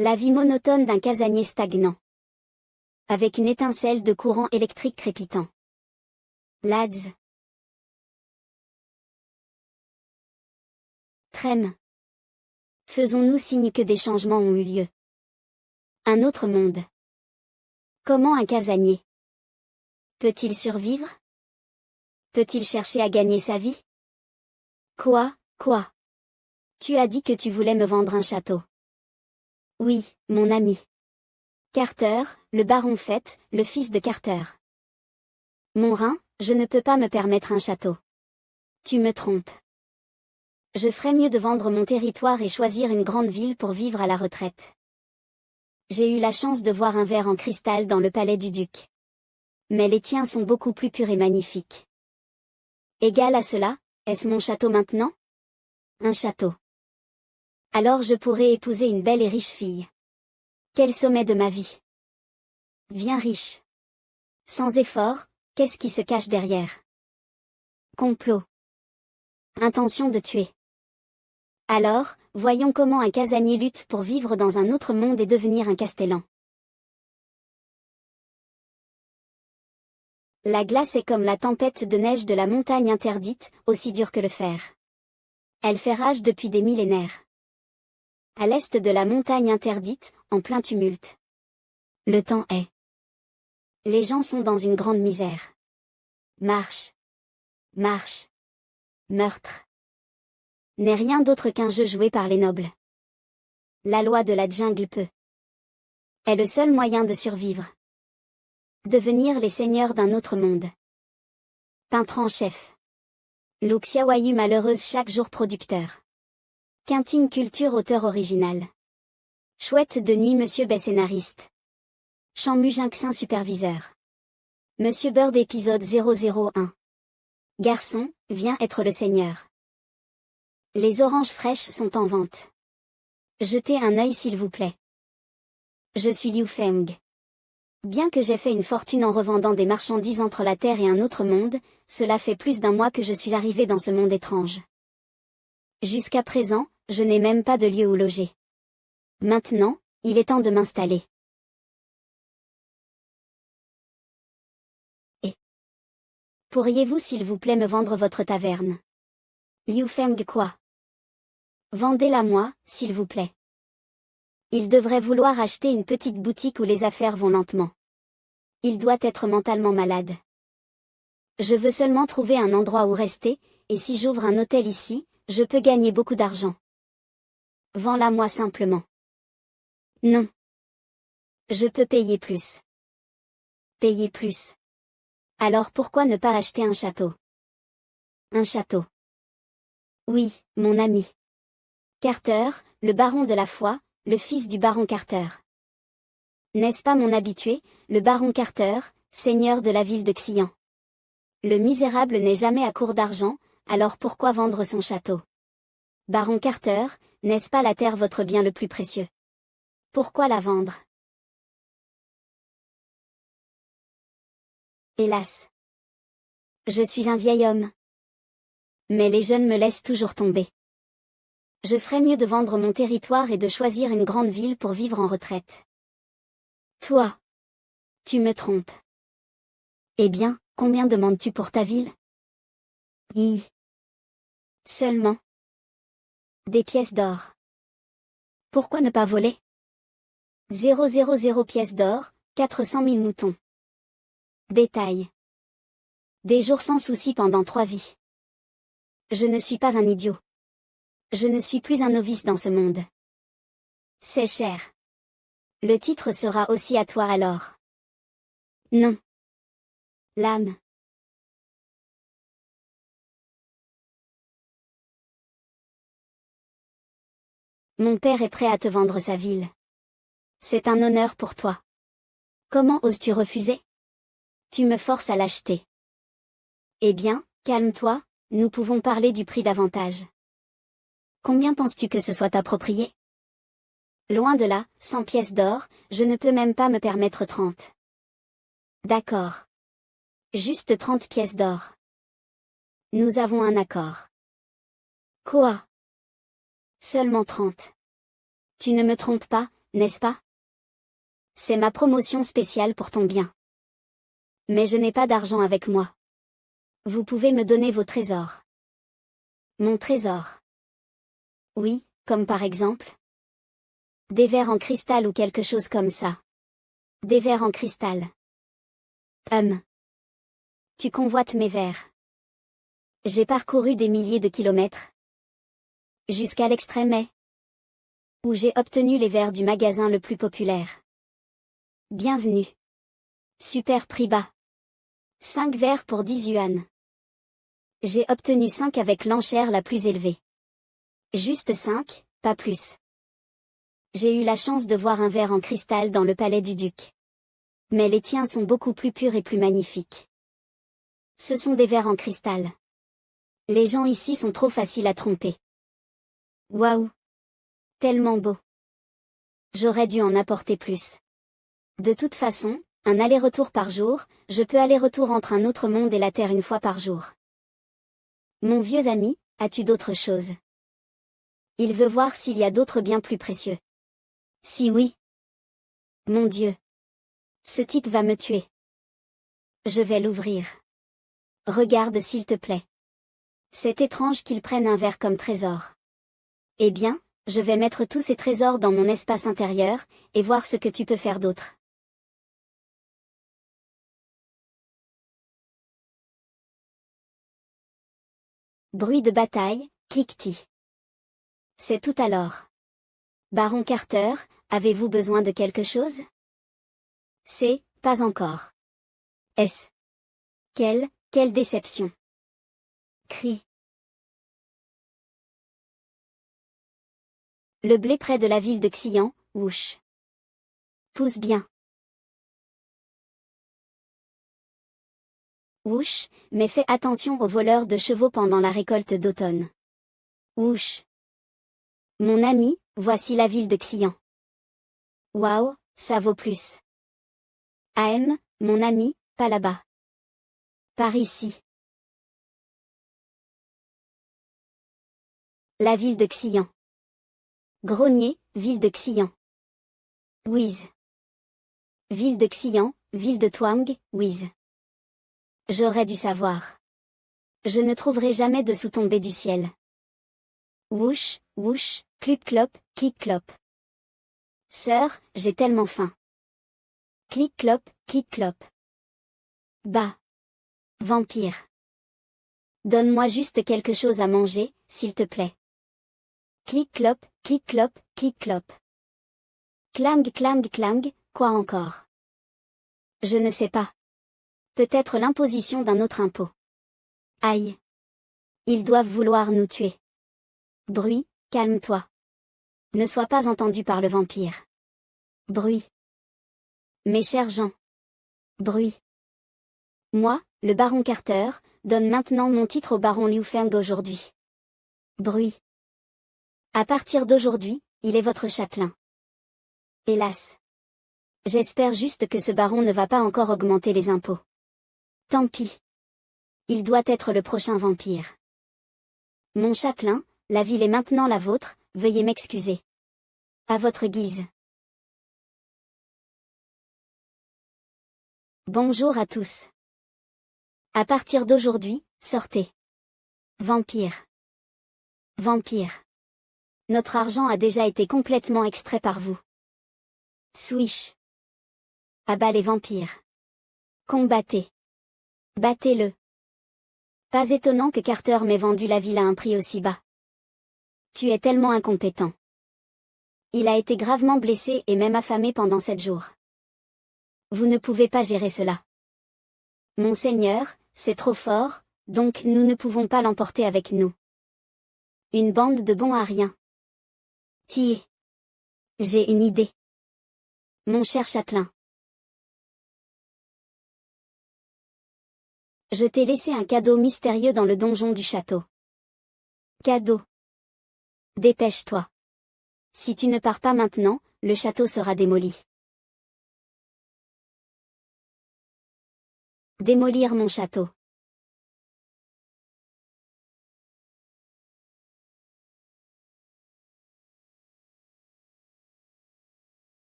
La vie monotone d'un casanier stagnant. Avec une étincelle de courant électrique crépitant. Lads. Trême. Faisons-nous signe que des changements ont eu lieu. Un autre monde. Comment un casanier peut-il survivre? Peut-il chercher à gagner sa vie? Quoi? Tu as dit que tu voulais me vendre un château. Oui, mon ami. Carter, le baron Fett, le fils de Carter. Mon rein, je ne peux pas me permettre un château. Tu me trompes. Je ferais mieux de vendre mon territoire et choisir une grande ville pour vivre à la retraite. J'ai eu la chance de voir un verre en cristal dans le palais du duc. Mais les tiens sont beaucoup plus purs et magnifiques. Égal à cela, est-ce mon château maintenant? Un château. Alors je pourrais épouser une belle et riche fille. Quel sommet de ma vie. Viens riche. Sans effort, qu'est-ce qui se cache derrière? Complot. Intention de tuer. Alors, voyons comment un casanier lutte pour vivre dans un autre monde et devenir un castellan. La glace est comme la tempête de neige de la montagne interdite, aussi dure que le fer. Elle fait rage depuis des millénaires. À l'est de la montagne interdite, en plein tumulte. Le temps est. Les gens sont dans une grande misère. Marche. Meurtre. N'est rien d'autre qu'un jeu joué par les nobles. La loi de la jungle est le seul moyen de survivre. Devenir les seigneurs d'un autre monde. Peintre en chef. Luke Xiaoyu malheureuse chaque jour producteur. Quinting Culture auteur original. Chouette de nuit Monsieur B scénariste. Chambu Jinxin superviseur. Monsieur Bird épisode 001. Garçon, viens être le seigneur. Les oranges fraîches sont en vente. Jetez un œil s'il vous plaît. Je suis Liu Feng. Bien que j'ai fait une fortune en revendant des marchandises entre la Terre et un autre monde, cela fait plus d'un mois que je suis arrivé dans ce monde étrange. Jusqu'à présent, je n'ai même pas de lieu où loger. Maintenant, il est temps de m'installer. Et pourriez-vous s'il vous plaît me vendre votre taverne? Liu Feng quoi? Vendez-la moi, s'il vous plaît. Il devrait vouloir acheter une petite boutique où les affaires vont lentement. Il doit être mentalement malade. Je veux seulement trouver un endroit où rester, et si j'ouvre un hôtel ici, je peux gagner beaucoup d'argent. Vends-la moi simplement. Non. Je peux payer plus. Payer plus. Alors pourquoi ne pas acheter un château? Un château. Oui, mon ami. Carter, le baron de la foi, le fils du baron Carter. N'est-ce pas mon habitué, le baron Carter, seigneur de la ville de Xian? Le misérable n'est jamais à court d'argent, alors pourquoi vendre son château? Baron Carter, n'est-ce pas la terre votre bien le plus précieux? Pourquoi la vendre? Hélas. Je suis un vieil homme. Mais les jeunes me laissent toujours tomber. Je ferais mieux de vendre mon territoire et de choisir une grande ville pour vivre en retraite. Toi. Tu me trompes. Eh bien, combien demandes-tu pour ta ville? Seulement. Des pièces d'or. Pourquoi ne pas voler? 000 pièces d'or, 400 000 moutons. Détail. Des jours sans souci pendant 3 vies. Je ne suis pas un idiot. Je ne suis plus un novice dans ce monde. C'est cher. Le titre sera aussi à toi alors. Non. L'âme. Mon père est prêt à te vendre sa ville. C'est un honneur pour toi. Comment oses-tu refuser? Tu me forces à l'acheter. Eh bien, calme-toi, nous pouvons parler du prix davantage. Combien penses-tu que ce soit approprié? Loin de là, 100 pièces d'or, je ne peux même pas me permettre 30. D'accord. Juste 30 pièces d'or. Nous avons un accord. Quoi? Seulement 30. Tu ne me trompes pas, n'est-ce pas? C'est ma promotion spéciale pour ton bien. Mais je n'ai pas d'argent avec moi. Vous pouvez me donner vos trésors. Mon trésor. Oui, comme par exemple? Des verres en cristal ou quelque chose comme ça. Des verres en cristal. Tu convoites mes verres. J'ai parcouru des milliers de kilomètres. Jusqu'à l'extrême est. Où j'ai obtenu les verres du magasin le plus populaire. Bienvenue. Super prix bas. 5 verres pour 10 yuan. J'ai obtenu 5 avec l'enchère la plus élevée. Juste 5, pas plus. J'ai eu la chance de voir un verre en cristal dans le palais du duc. Mais les tiens sont beaucoup plus purs et plus magnifiques. Ce sont des verres en cristal. Les gens ici sont trop faciles à tromper. Waouh! Tellement beau. J'aurais dû en apporter plus. De toute façon, un aller-retour par jour, je peux aller-retour entre un autre monde et la Terre une fois par jour. Mon vieux ami, as-tu d'autres choses? Il veut voir s'il y a d'autres biens plus précieux. Si oui. Mon Dieu. Ce type va me tuer. Je vais l'ouvrir. Regarde s'il te plaît. C'est étrange qu'il prenne un verre comme trésor. Eh bien, je vais mettre tous ces trésors dans mon espace intérieur, et voir ce que tu peux faire d'autre. Bruit de bataille, cliquetis. C'est tout alors. Baron Carter, avez-vous besoin de quelque chose? C'est, pas encore. S. Quelle déception. Cri. Le blé près de la ville de Xian, wouch. Pousse bien. Wouch, mais fais attention aux voleurs de chevaux pendant la récolte d'automne. Wouch. Mon ami, voici la ville de Xian. Waouh, ça vaut plus. Mon ami, pas là-bas. Par ici. La ville de Xian. Grenier, ville de Xian. Wiz. Ville de Xian, ville de Tuang, Wiz. J'aurais dû savoir. Je ne trouverai jamais de sous-tombée du ciel. Wouch, wouch, clip-clop, clic-clop. Sœur, j'ai tellement faim. Clic-clop, clic-clop. Bah. Vampire. Donne-moi juste quelque chose à manger, s'il te plaît. Clic-clop, clic-clop, clic-clop. Clang, clang, clang, quoi encore? Je ne sais pas. Peut-être l'imposition d'un autre impôt. Aïe. Ils doivent vouloir nous tuer. Bruit, calme-toi. Ne sois pas entendu par le vampire. Bruit. Mes chers gens. Bruit. Moi, le baron Carter, donne maintenant mon titre au baron Liu Feng aujourd'hui. Bruit. À partir d'aujourd'hui, il est votre châtelain. Hélas. J'espère juste que ce baron ne va pas encore augmenter les impôts. Tant pis. Il doit être le prochain vampire. Mon châtelain, la ville est maintenant la vôtre, veuillez m'excuser. À votre guise. Bonjour à tous. À partir d'aujourd'hui, sortez. Vampire. Vampire. Notre argent a déjà été complètement extrait par vous. Swish. Abat les vampires. Combattez. Battez-le. Pas étonnant que Carter m'ait vendu la ville à un prix aussi bas. Tu es tellement incompétent. Il a été gravement blessé et même affamé pendant 7 jours. Vous ne pouvez pas gérer cela. Monseigneur, c'est trop fort, donc nous ne pouvons pas l'emporter avec nous. Une bande de bons à rien. Tiens. J'ai une idée. Mon cher châtelain. Je t'ai laissé un cadeau mystérieux dans le donjon du château. Cadeau. Dépêche-toi. Si tu ne pars pas maintenant, le château sera démoli. Démolir mon château.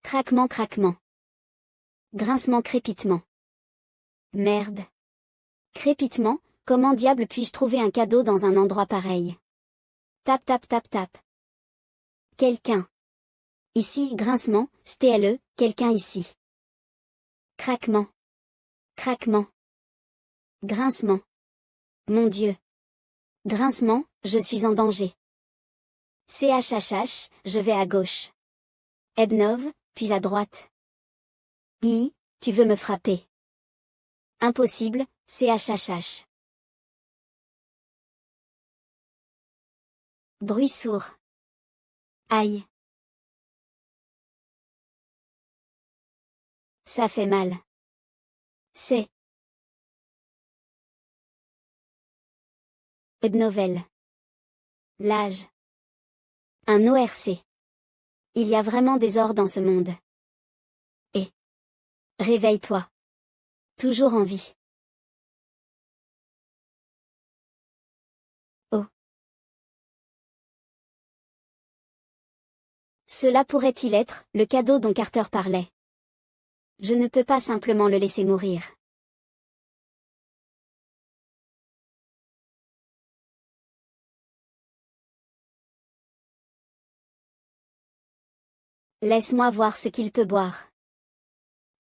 Craquement, craquement. Grincement, crépitement. Merde. Crépitement, comment diable puis-je trouver un cadeau dans un endroit pareil? Tap tap tap tap. Quelqu'un. Ici, grincement, STLE, quelqu'un ici. Craquement. Craquement. Grincement. Mon Dieu. Grincement, je suis en danger. CHHH, je vais à gauche. Ebnov, puis à droite. Tu veux me frapper. Impossible, CHHH. Bruit sourd. Aïe. Ça fait mal. C'est. Ebnovel. L'âge. Un ORC. Il y a vraiment des ors dans ce monde. Et. Réveille-toi. Toujours en vie. Oh. Cela pourrait-il être le cadeau dont Carter parlait? Je ne peux pas simplement le laisser mourir. Laisse-moi voir ce qu'il peut boire.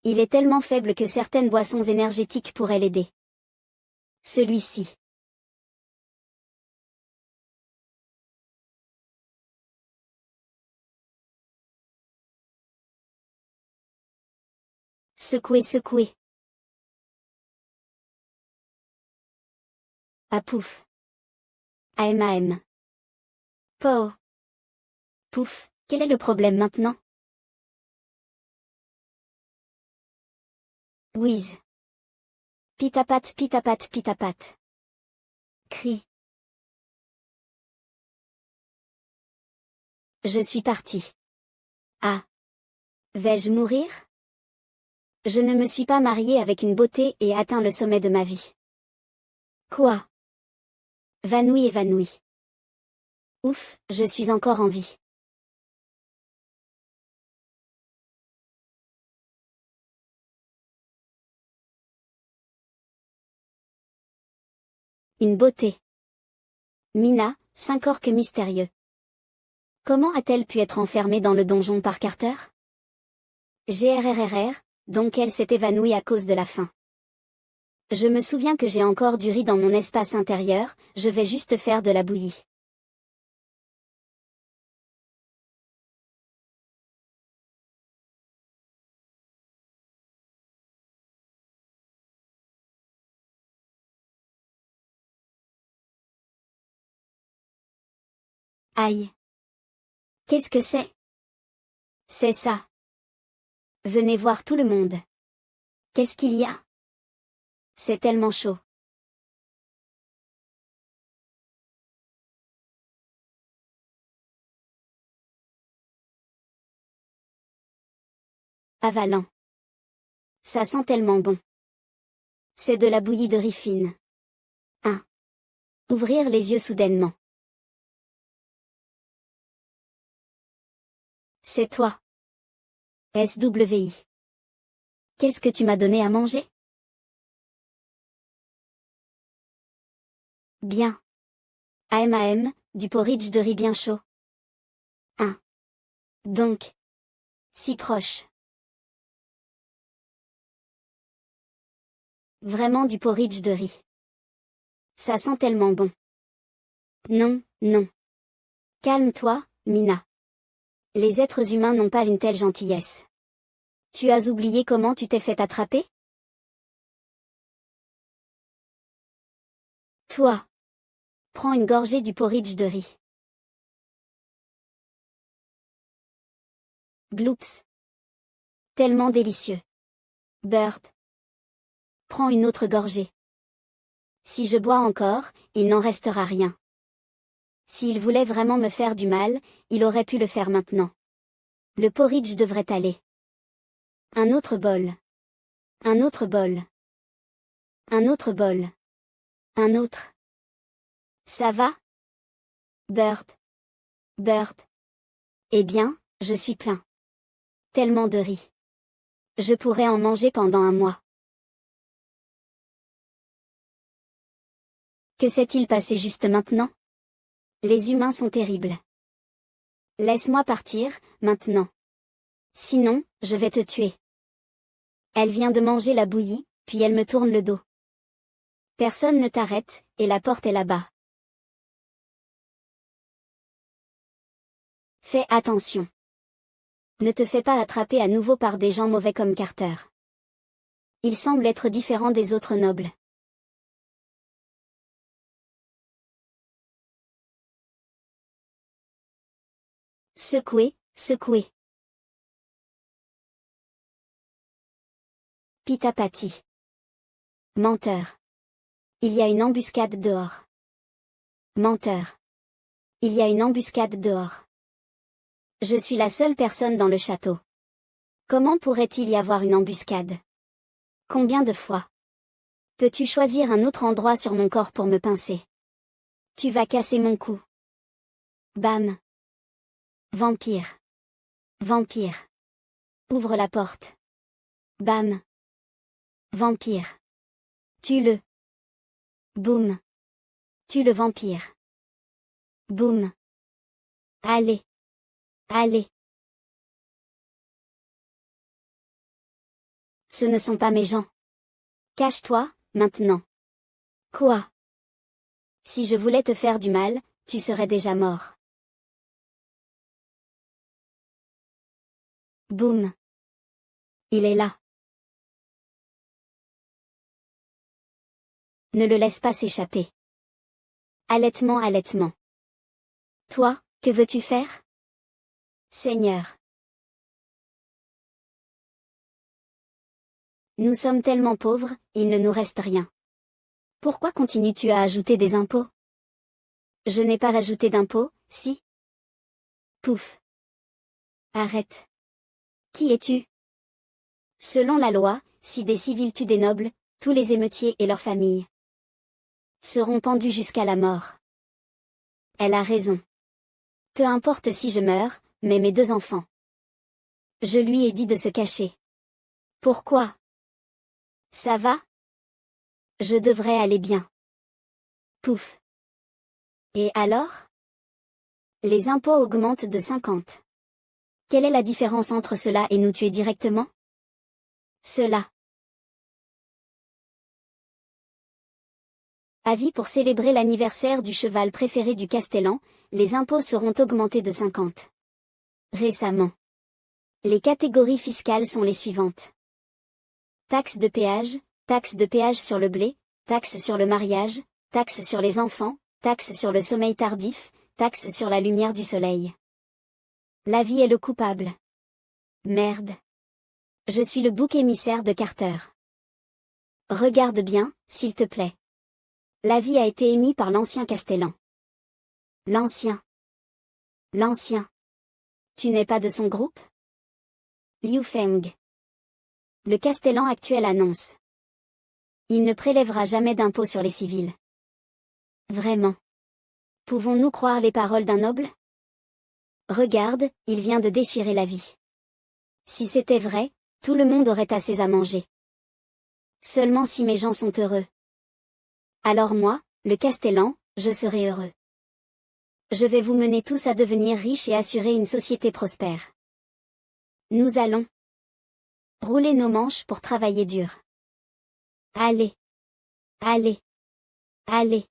Il est tellement faible que certaines boissons énergétiques pourraient l'aider. Celui-ci. Secouer, secouer. Ah pouf. AMAM. Po. Pouf, quel est le problème maintenant? Whiz. Pitapat, pitapat, pitapat. Cri. Je suis parti. Ah. Vais-je mourir? Je ne me suis pas marié avec une beauté et atteint le sommet de ma vie. Quoi? Vanouille évanoui. Ouf, je suis encore en vie. Une beauté. Mina, 5 orques mystérieux. Comment a-t-elle pu être enfermée dans le donjon par Carter? GRRRR, donc elle s'est évanouie à cause de la faim. Je me souviens que j'ai encore du riz dans mon espace intérieur, je vais juste faire de la bouillie. Aïe. Qu'est-ce que c'est? C'est ça. Venez voir tout le monde. Qu'est-ce qu'il y a? C'est tellement chaud. Avalant. Ça sent tellement bon. C'est de la bouillie de riz fine. 1. Ouvrir les yeux soudainement. C'est toi. SWI. Qu'est-ce que tu m'as donné à manger? Bien. AMAM, du porridge de riz bien chaud. 1. Donc. Si proche. Vraiment du porridge de riz. Ça sent tellement bon. Non, non. Calme-toi, Mina. Les êtres humains n'ont pas une telle gentillesse. Tu as oublié comment tu t'es fait attraper? Toi. Prends une gorgée du porridge de riz. Gloops. Tellement délicieux. Burp. Prends une autre gorgée. Si je bois encore, il n'en restera rien. S'il voulait vraiment me faire du mal, il aurait pu le faire maintenant. Le porridge devrait aller. Un autre bol. Un autre bol. Un autre bol. Un autre. Ça va? Burp. Burp. Eh bien, je suis plein. Tellement de riz. Je pourrais en manger pendant un mois. Que s'est-il passé juste maintenant? Les humains sont terribles. Laisse-moi partir, maintenant. Sinon, je vais te tuer. Elle vient de manger la bouillie, puis elle me tourne le dos. Personne ne t'arrête, et la porte est là-bas. Fais attention. Ne te fais pas attraper à nouveau par des gens mauvais comme Carter. Il semble être différent des autres nobles. Secouez, secouez. Pitapati. Menteur. Il y a une embuscade dehors. Menteur. Il y a une embuscade dehors. Je suis la seule personne dans le château. Comment pourrait-il y avoir une embuscade? Combien de fois? Peux-tu choisir un autre endroit sur mon corps pour me pincer? Tu vas casser mon cou. Bam. Vampire. Vampire. Ouvre la porte. Bam. Vampire. Tue-le. Boum. Tue le vampire. Boum. Allez. Allez. Ce ne sont pas mes gens. Cache-toi, maintenant. Quoi? Si je voulais te faire du mal, tu serais déjà mort. Boum. Il est là. Ne le laisse pas s'échapper. Allaitement, allaitement. Toi, que veux-tu faire? Seigneur. Nous sommes tellement pauvres, il ne nous reste rien. Pourquoi continues-tu à ajouter des impôts? Je n'ai pas ajouté d'impôts, si? Pouf. Arrête. Qui es-tu? Selon la loi, si des civils tuent des nobles, tous les émeutiers et leurs familles seront pendus jusqu'à la mort. Elle a raison. Peu importe si je meurs, mais mes 2 enfants. Je lui ai dit de se cacher. Pourquoi? Ça va? Je devrais aller bien. Pouf. Et alors? Les impôts augmentent de 50. Quelle est la différence entre cela et nous tuer directement? Cela. Avis pour célébrer l'anniversaire du cheval préféré du Castellan, les impôts seront augmentés de 50. Récemment. Les catégories fiscales sont les suivantes. Taxe de péage sur le blé, taxe sur le mariage, taxe sur les enfants, taxe sur le sommeil tardif, taxe sur la lumière du soleil. La vie est le coupable. Merde. Je suis le bouc émissaire de Carter. Regarde bien, s'il te plaît. L'avis a été émis par l'ancien Castellan. L'ancien. L'ancien. Tu n'es pas de son groupe? Liu Feng. Le Castellan actuel annonce. Il ne prélèvera jamais d'impôts sur les civils. Vraiment. Pouvons-nous croire les paroles d'un noble? Regarde, il vient de déchirer la vie. Si c'était vrai, tout le monde aurait assez à manger. Seulement si mes gens sont heureux. Alors moi, le Castellan, je serai heureux. Je vais vous mener tous à devenir riches et assurer une société prospère. Nous allons rouler nos manches pour travailler dur. Allez. Allez. Allez.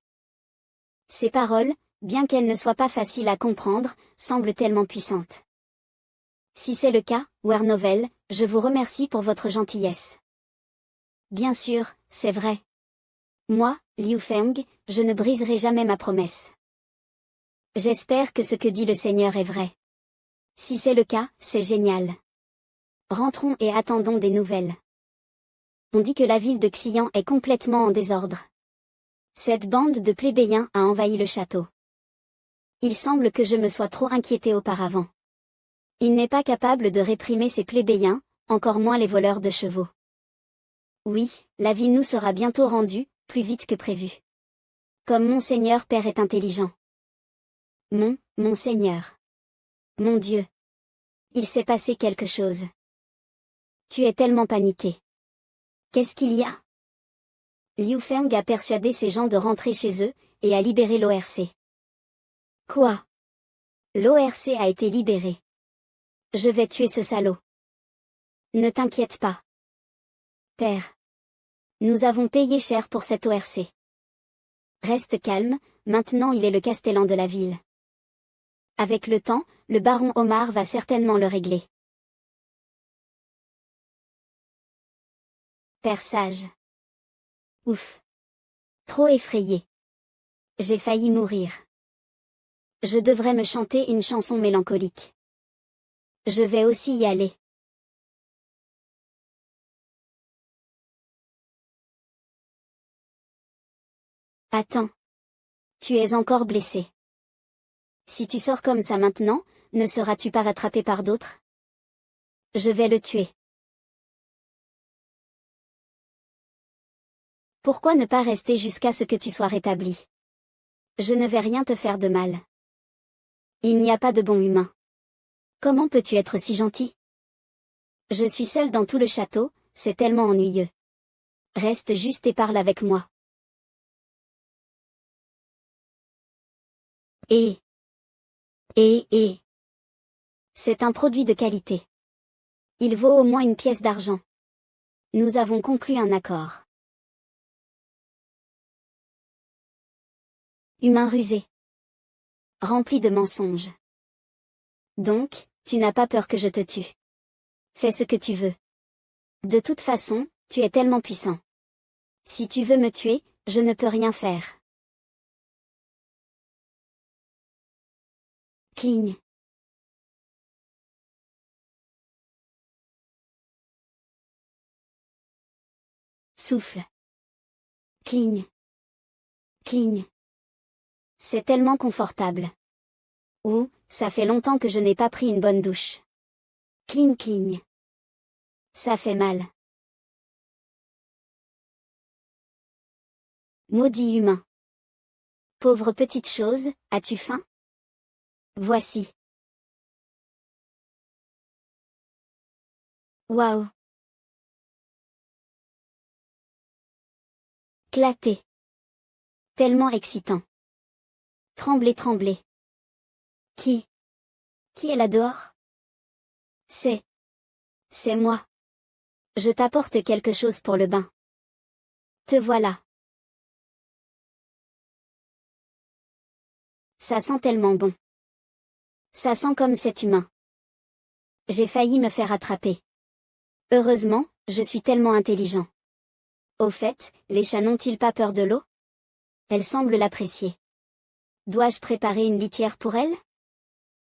Ces paroles, bien qu'elles ne soient pas faciles à comprendre, semblent tellement puissantes. Si c'est le cas, Warnovel, je vous remercie pour votre gentillesse. Bien sûr, c'est vrai. Moi, Liu Feng, je ne briserai jamais ma promesse. J'espère que ce que dit le Seigneur est vrai. Si c'est le cas, c'est génial. Rentrons et attendons des nouvelles. On dit que la ville de Xian est complètement en désordre. Cette bande de plébéiens a envahi le château. Il semble que je me sois trop inquiété auparavant. Il n'est pas capable de réprimer ces plébéiens, encore moins les voleurs de chevaux. Oui, la ville nous sera bientôt rendue, plus vite que prévu. Comme mon Seigneur Père est intelligent. Mon Seigneur. Mon Dieu. Il s'est passé quelque chose. Tu es tellement paniqué. Qu'est-ce qu'il y a? Liu Feng a persuadé ses gens de rentrer chez eux, et a libéré l'ORC. Quoi? L'ORC a été libéré. Je vais tuer ce salaud. Ne t'inquiète pas. Père. Nous avons payé cher pour cet ORC. Reste calme, maintenant il est le castellan de la ville. Avec le temps, le baron Omar va certainement le régler. Père sage. Ouf. Trop effrayé. J'ai failli mourir. Je devrais me chanter une chanson mélancolique. Je vais aussi y aller. Attends. Tu es encore blessé. Si tu sors comme ça maintenant, ne seras-tu pas attrapé par d'autres? Je vais le tuer. Pourquoi ne pas rester jusqu'à ce que tu sois rétabli? Je ne vais rien te faire de mal. Il n'y a pas de bon humain. Comment peux-tu être si gentil? Je suis seul dans tout le château, c'est tellement ennuyeux. Reste juste et parle avec moi. Et. C'est un produit de qualité. Il vaut au moins une pièce d'argent. Nous avons conclu un accord. Humain rusé. Rempli de mensonges. Donc, tu n'as pas peur que je te tue. Fais ce que tu veux. De toute façon, tu es tellement puissant. Si tu veux me tuer, je ne peux rien faire. Cligne. Souffle. Cligne. Cligne. C'est tellement confortable. Ouh, ça fait longtemps que je n'ai pas pris une bonne douche. Cligne cligne. Ça fait mal. Maudit humain. Pauvre petite chose, as-tu faim? Voici. Waouh. Claté. Tellement excitant. Trembler trembler. Qui est là dehors? C'est moi. Je t'apporte quelque chose pour le bain. Te voilà. Ça sent tellement bon. Ça sent comme cet humain. J'ai failli me faire attraper. Heureusement, je suis tellement intelligent. Au fait, les chats n'ont-ils pas peur de l'eau? Elle semble l'apprécier. Dois-je préparer une litière pour elle?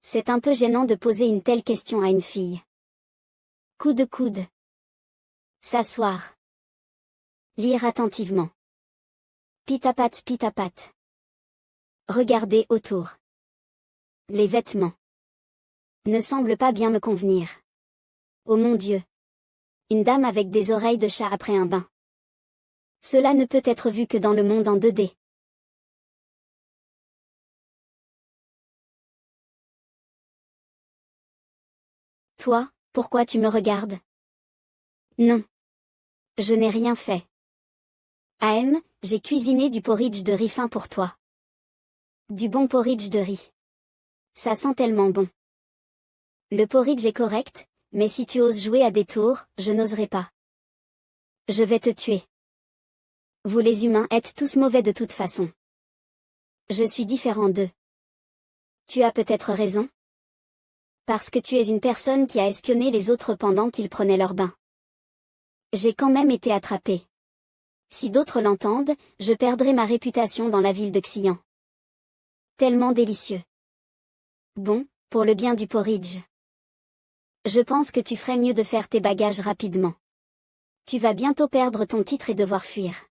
C'est un peu gênant de poser une telle question à une fille. Coup de coude. S'asseoir. Lire attentivement. Pitapat pitapat. Regarder autour. Les vêtements ne semblent pas bien me convenir. Oh mon Dieu. Une dame avec des oreilles de chat après un bain. Cela ne peut être vu que dans le monde en 2D. Toi, pourquoi tu me regardes? Non. Je n'ai rien fait. Ahem, j'ai cuisiné du porridge de riz fin pour toi. Du bon porridge de riz. Ça sent tellement bon. Le porridge est correct, mais si tu oses jouer à des tours, je n'oserai pas. Je vais te tuer. Vous les humains êtes tous mauvais de toute façon. Je suis différent d'eux. Tu as peut-être raison. Parce que tu es une personne qui a espionné les autres pendant qu'ils prenaient leur bain. J'ai quand même été attrapé. Si d'autres l'entendent, je perdrai ma réputation dans la ville de Xian. Tellement délicieux. Bon, pour le bien du porridge. Je pense que tu ferais mieux de faire tes bagages rapidement. Tu vas bientôt perdre ton titre et devoir fuir.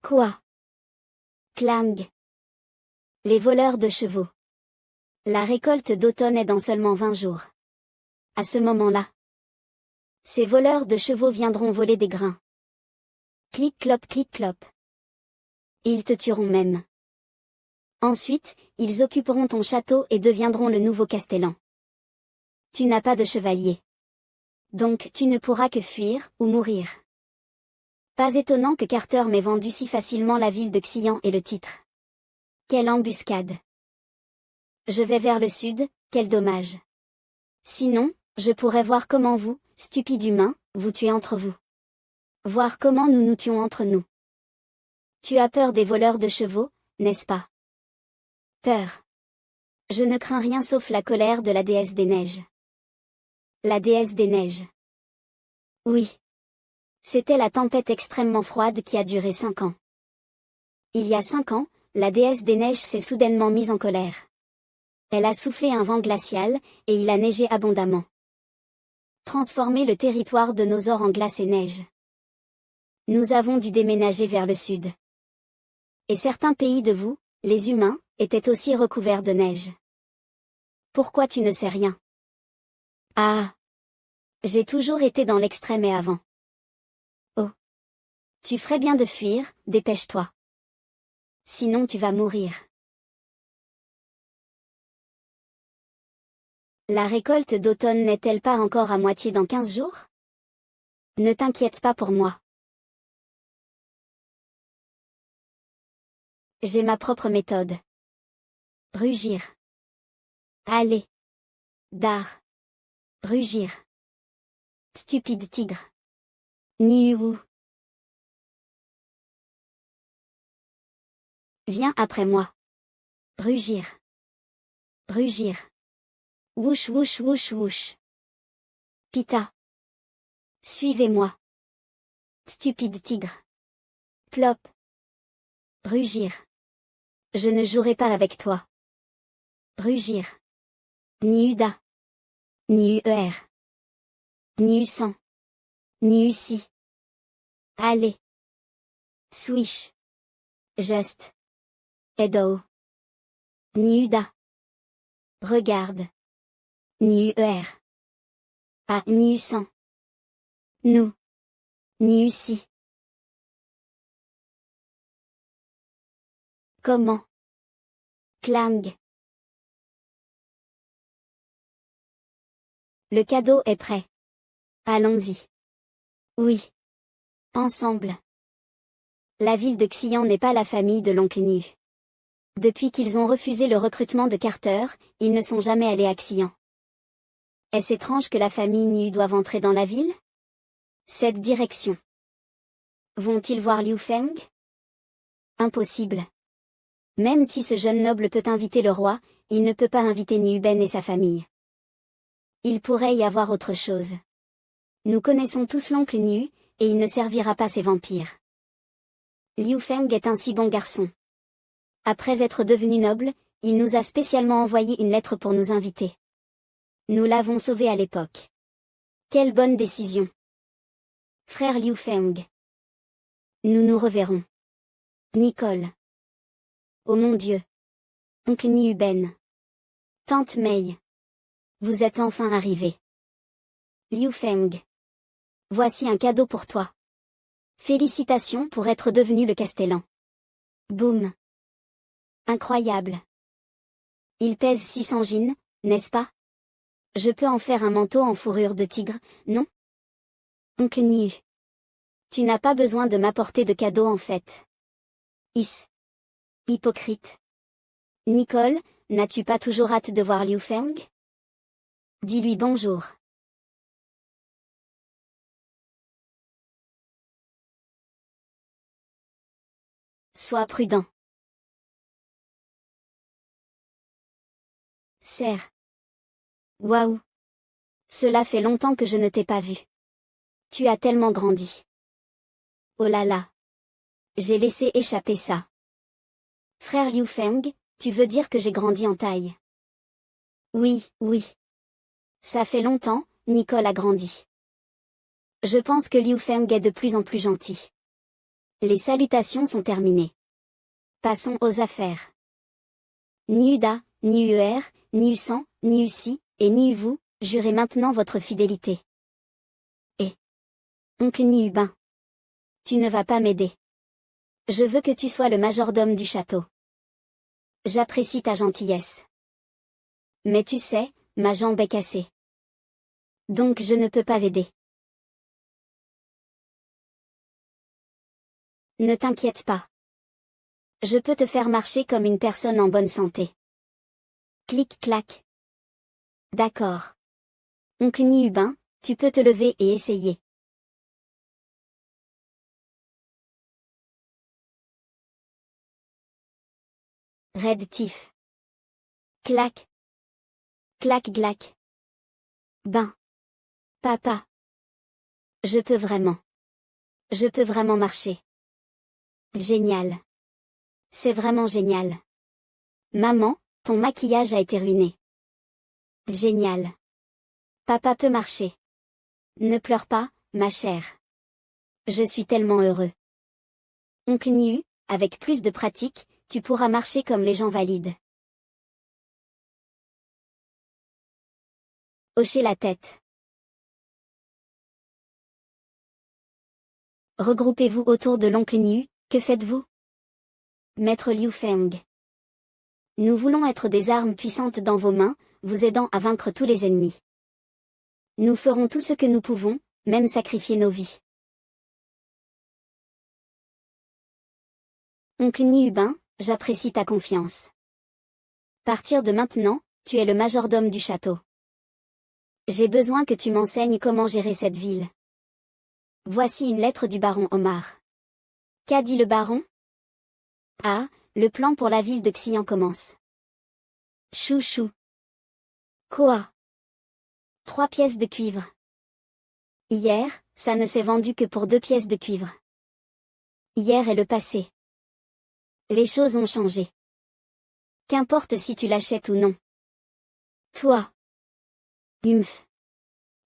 Quoi? Clang. Les voleurs de chevaux. La récolte d'automne est dans seulement 20 jours. À ce moment-là, ces voleurs de chevaux viendront voler des grains. Clic-clop clic-clop. Ils te tueront même. Ensuite, ils occuperont ton château et deviendront le nouveau castellan. Tu n'as pas de chevalier. Donc tu ne pourras que fuir, ou mourir. Pas étonnant que Carter m'ait vendu si facilement la ville de Xian et le titre. Quelle embuscade. Je vais vers le sud, quel dommage. Sinon, je pourrais voir comment vous, stupides humains, vous tuez entre vous. Voir comment nous nous tuons entre nous. Tu as peur des voleurs de chevaux, n'est-ce pas? Peur. Je ne crains rien sauf la colère de la déesse des neiges. La déesse des neiges. Oui. C'était la tempête extrêmement froide qui a duré 5 ans. Il y a 5 ans, la déesse des neiges s'est soudainement mise en colère. Elle a soufflé un vent glacial, et il a neigé abondamment. Transformé le territoire de Nosor en glace et neige. Nous avons dû déménager vers le sud. Et certains pays de vous, les humains, étaient aussi recouverts de neige. Pourquoi tu ne sais rien? Ah! J'ai toujours été dans l'extrême et avant. Oh! Tu ferais bien de fuir, dépêche-toi. Sinon tu vas mourir. La récolte d'automne n'est-elle pas encore à moitié dans 15 jours? Ne t'inquiète pas pour moi. J'ai ma propre méthode. Rugir. Allez. Dar. Rugir. Stupide tigre. Niou. Viens après moi. Rugir. Rugir. Wouch wouch wouch wouch. Pita. Suivez-moi. Stupide tigre. Plop. Rugir. Je ne jouerai pas avec toi. Rugir. Niuda. Niuer. Niusan. Niusi. Allez. Swish. Geste. Edo. Niuda. Regarde. Niuer. Ah Niusan. Nous. Niusi. Comment? Clang. Le cadeau est prêt. Allons-y. Oui. Ensemble. La ville de Xian n'est pas la famille de l'oncle Nu. Depuis qu'ils ont refusé le recrutement de Carter, ils ne sont jamais allés à Xian. Est-ce étrange que la famille Nu doive entrer dans la ville? Cette direction. Vont-ils voir Liu Feng? Impossible. Même si ce jeune noble peut inviter le roi, il ne peut pas inviter Niu Ben et sa famille. Il pourrait y avoir autre chose. Nous connaissons tous l'oncle Nu, et il ne servira pas ces vampires. Liu Feng est un si bon garçon. Après être devenu noble, il nous a spécialement envoyé une lettre pour nous inviter. Nous l'avons sauvé à l'époque. Quelle bonne décision. Frère Liu Feng. Nous nous reverrons. Nicole. Oh mon Dieu. Oncle Niu Ben. Tante Mei. Vous êtes enfin arrivés. Liu Feng. Voici un cadeau pour toi. Félicitations pour être devenu le Castellan. Boum. Incroyable. Il pèse 600 gines, n'est-ce pas? Je peux en faire un manteau en fourrure de tigre, non? Oncle Niu. Tu n'as pas besoin de m'apporter de cadeau en fait. Hypocrite. Nicole, n'as-tu pas toujours hâte de voir Liu Feng? Dis-lui bonjour. Sois prudent. Serre. Waouh. Cela fait longtemps que je ne t'ai pas vu. Tu as tellement grandi. Oh là là. J'ai laissé échapper ça. Frère Liu Feng, tu veux dire que j'ai grandi en taille? Oui, oui. Ça fait longtemps, Nicole a grandi. Je pense que Liu Feng est de plus en plus gentil. Les salutations sont terminées. Passons aux affaires. Niuda, Niuer, Niusan, Niusi, et Niuvu, jurez maintenant votre fidélité. Et oncle Niubin. Tu ne vas pas m'aider. Je veux que tu sois le majordome du château. J'apprécie ta gentillesse. Mais tu sais, ma jambe est cassée. Donc je ne peux pas aider. Ne t'inquiète pas. Je peux te faire marcher comme une personne en bonne santé. Clic-clac. D'accord. Oncle Niubin, tu peux te lever et essayer. Red Tiff. Clac. Clac-glac. Ben. Papa. Je peux vraiment. Je peux vraiment marcher. Génial. C'est vraiment génial. Maman, ton maquillage a été ruiné. Génial. Papa peut marcher. Ne pleure pas, ma chère. Je suis tellement heureux. Oncle Niu, avec plus de pratique, tu pourras marcher comme les gens valides. Hochez la tête. Regroupez-vous autour de l'oncle Niu, que faites-vous? Maître Liu Feng. Nous voulons être des armes puissantes dans vos mains, vous aidant à vaincre tous les ennemis. Nous ferons tout ce que nous pouvons, même sacrifier nos vies. Oncle Niubin, j'apprécie ta confiance. Partir de maintenant, tu es le majordome du château. J'ai besoin que tu m'enseignes comment gérer cette ville. Voici une lettre du baron Omar. Qu'a dit le baron? Ah, le plan pour la ville de Xian commence. Chouchou. Quoi? 3 pièces de cuivre. Hier, ça ne s'est vendu que pour 2 pièces de cuivre. Hier est le passé. Les choses ont changé. Qu'importe si tu l'achètes ou non. Toi. Humph.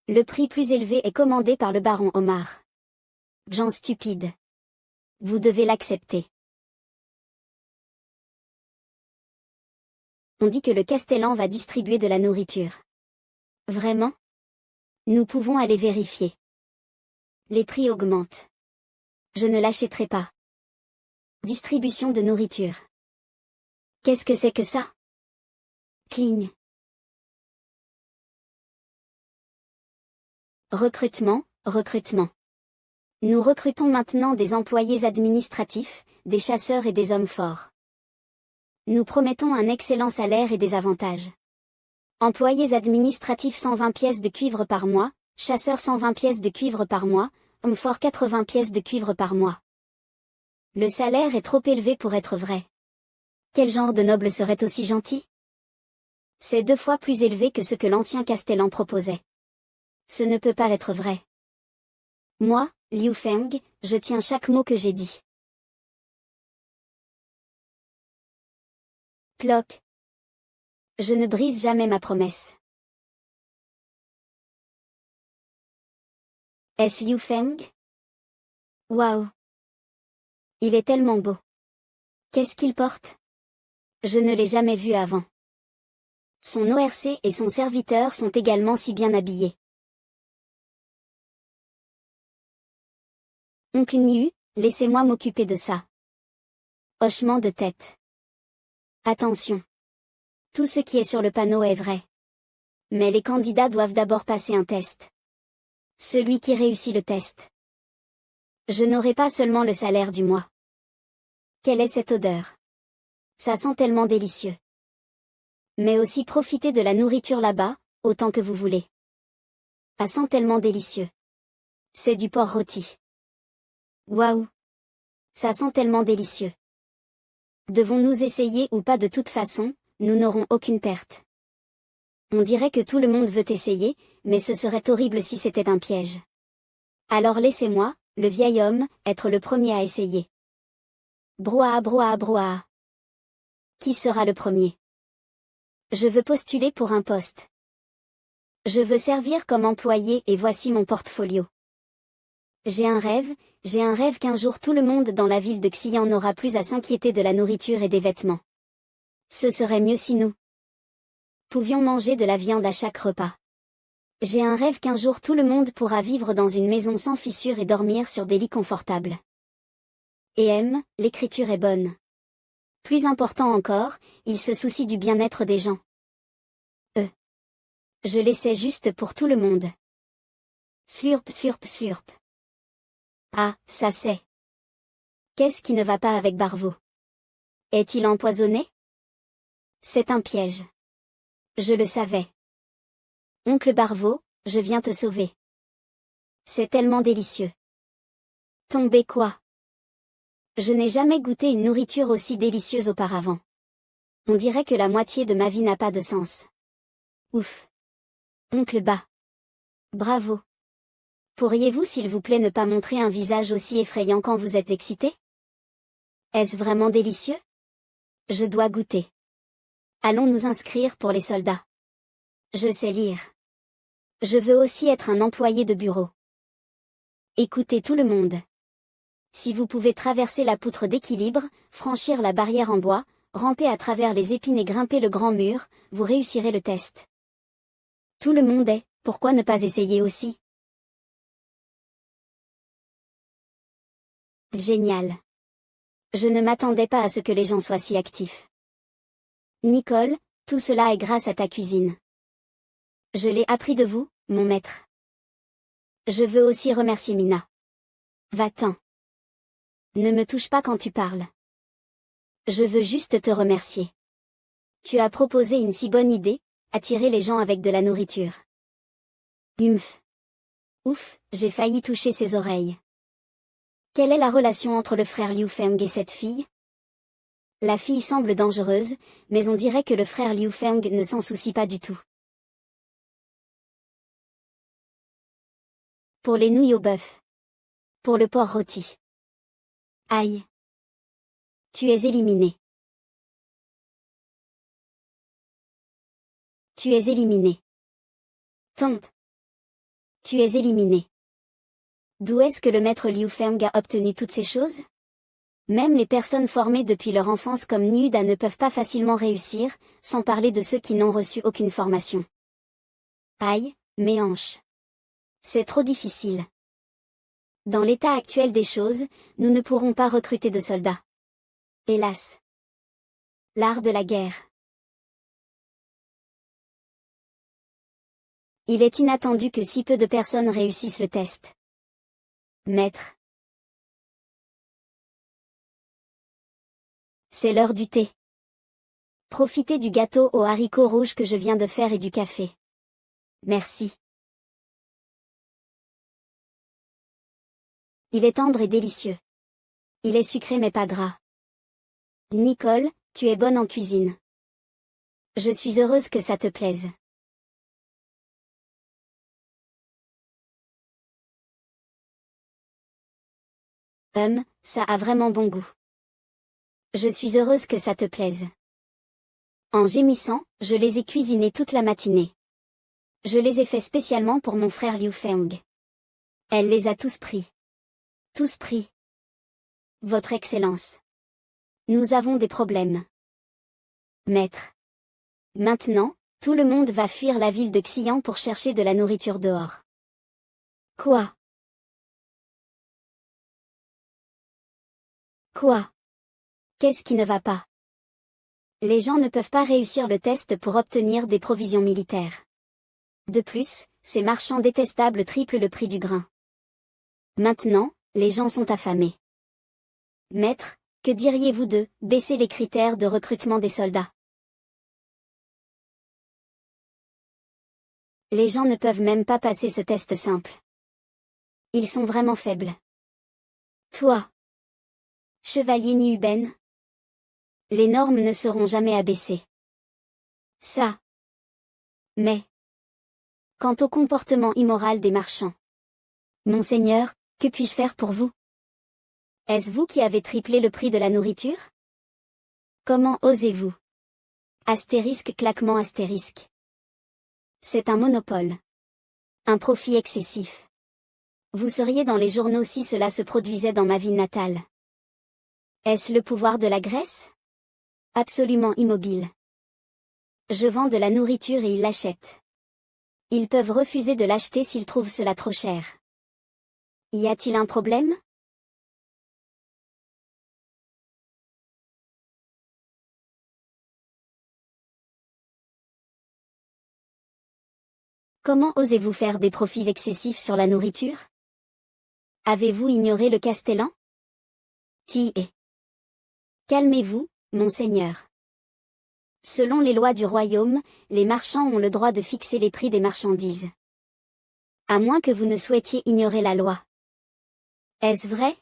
Le prix plus élevé est commandé par le baron Omar. Gens stupides. Vous devez l'accepter. On dit que le Castellan va distribuer de la nourriture. Vraiment? Nous pouvons aller vérifier. Les prix augmentent. Je ne l'achèterai pas. Distribution de nourriture. Qu'est-ce que c'est que ça? Cling. Recrutement, recrutement. Nous recrutons maintenant des employés administratifs, des chasseurs et des hommes forts. Nous promettons un excellent salaire et des avantages. Employés administratifs 120 pièces de cuivre par mois, chasseurs 120 pièces de cuivre par mois, hommes forts 80 pièces de cuivre par mois. Le salaire est trop élevé pour être vrai. Quel genre de noble serait aussi gentil? C'est 2 fois plus élevé que ce que l'ancien Castellan proposait. Ce ne peut pas être vrai. Moi, Liu Feng, je tiens chaque mot que j'ai dit. Ploc. Je ne brise jamais ma promesse. Est-ce Liu Feng? Waouh! Il est tellement beau. Qu'est-ce qu'il porte? Je ne l'ai jamais vu avant. Son ORC et son serviteur sont également si bien habillés. Oncle Niu, laissez-moi m'occuper de ça. Hochement de tête. Attention. Tout ce qui est sur le panneau est vrai. Mais les candidats doivent d'abord passer un test. Celui qui réussit le test. Je n'aurai pas seulement le salaire du mois. Quelle est cette odeur? Ça sent tellement délicieux. Mais aussi profitez de la nourriture là-bas, autant que vous voulez. Ça sent tellement délicieux. C'est du porc rôti. Waouh! Ça sent tellement délicieux. Devons-nous essayer ou pas? De toute façon, nous n'aurons aucune perte. On dirait que tout le monde veut essayer, mais ce serait horrible si c'était un piège. Alors laissez-moi, le vieil homme, être le premier à essayer. Brouhaha brouhaha brouhaha. Qui sera le premier? Je veux postuler pour un poste. Je veux servir comme employé et voici mon portfolio. J'ai un rêve qu'un jour tout le monde dans la ville de Xian n'aura plus à s'inquiéter de la nourriture et des vêtements. Ce serait mieux si nous pouvions manger de la viande à chaque repas. J'ai un rêve qu'un jour tout le monde pourra vivre dans une maison sans fissures et dormir sur des lits confortables. Et l'écriture est bonne. Plus important encore, il se soucie du bien-être des gens. Je l'essaie juste pour tout le monde. Slurp slurp slurp. Ah, ça c'est. Qu'est-ce qui ne va pas avec Barveau? Est-il empoisonné? C'est un piège. Je le savais. Oncle Barveau, je viens te sauver. C'est tellement délicieux. Tomber quoi? Je n'ai jamais goûté une nourriture aussi délicieuse auparavant. On dirait que la moitié de ma vie n'a pas de sens. Ouf. Oncle Ba. Bravo. Pourriez-vous s'il vous plaît ne pas montrer un visage aussi effrayant quand vous êtes excité? Est-ce vraiment délicieux? Je dois goûter. Allons nous inscrire pour les soldats. Je sais lire. Je veux aussi être un employé de bureau. Écoutez tout le monde. Si vous pouvez traverser la poutre d'équilibre, franchir la barrière en bois, ramper à travers les épines et grimper le grand mur, vous réussirez le test. Tout le monde est, pourquoi ne pas essayer aussi? Génial. Je ne m'attendais pas à ce que les gens soient si actifs. Nicole, tout cela est grâce à ta cuisine. Je l'ai appris de vous, mon maître. Je veux aussi remercier Mina. Va-t'en. Ne me touche pas quand tu parles. Je veux juste te remercier. Tu as proposé une si bonne idée, attirer les gens avec de la nourriture. Humph. Ouf, j'ai failli toucher ses oreilles. Quelle est la relation entre le frère Liu Feng et cette fille? La fille semble dangereuse, mais on dirait que le frère Liu Feng ne s'en soucie pas du tout. Pour les nouilles au bœuf. Pour le porc rôti. Aïe. Tu es éliminé. Tu es éliminé. Tombe. Tu es éliminé. D'où est-ce que le maître Liu Feng a obtenu toutes ces choses? Même les personnes formées depuis leur enfance comme Niuda ne peuvent pas facilement réussir, sans parler de ceux qui n'ont reçu aucune formation. Aïe, mes hanches. C'est trop difficile. Dans l'état actuel des choses, nous ne pourrons pas recruter de soldats. Hélas. L'art de la guerre. Il est inattendu que si peu de personnes réussissent le test. Maître. C'est l'heure du thé. Profitez du gâteau aux haricots rouges que je viens de faire et du café. Merci. Il est tendre et délicieux. Il est sucré mais pas gras. Nicole, tu es bonne en cuisine. Je suis heureuse que ça te plaise. Ça a vraiment bon goût. Je suis heureuse que ça te plaise. En gémissant, je les ai cuisinés toute la matinée. Je les ai faits spécialement pour mon frère Liu Feng. Elle les a tous pris. Tous pris. Votre Excellence. Nous avons des problèmes. Maître. Maintenant, tout le monde va fuir la ville de Xi'an pour chercher de la nourriture dehors. Quoi? Quoi? Qu'est-ce qui ne va pas? Les gens ne peuvent pas réussir le test pour obtenir des provisions militaires. De plus, ces marchands détestables triplent le prix du grain. Maintenant, les gens sont affamés. Maître, que diriez-vous de baisser les critères de recrutement des soldats? Les gens ne peuvent même pas passer ce test simple. Ils sont vraiment faibles. Toi, Chevalier Niuben, les normes ne seront jamais abaissées. Ça. Mais. Quant au comportement immoral des marchands. Monseigneur, que puis-je faire pour vous? Est-ce vous qui avez triplé le prix de la nourriture? Comment osez-vous? Astérisque claquement astérisque. C'est un monopole. Un profit excessif. Vous seriez dans les journaux si cela se produisait dans ma ville natale. Est-ce le pouvoir de la Grèce? Absolument immobile. Je vends de la nourriture et ils l'achètent. Ils peuvent refuser de l'acheter s'ils trouvent cela trop cher. Y a-t-il un problème? Comment osez-vous faire des profits excessifs sur la nourriture? Avez-vous ignoré le Castellan? Tiez. Calmez-vous, monseigneur. Selon les lois du royaume, les marchands ont le droit de fixer les prix des marchandises. À moins que vous ne souhaitiez ignorer la loi. Est-ce vrai?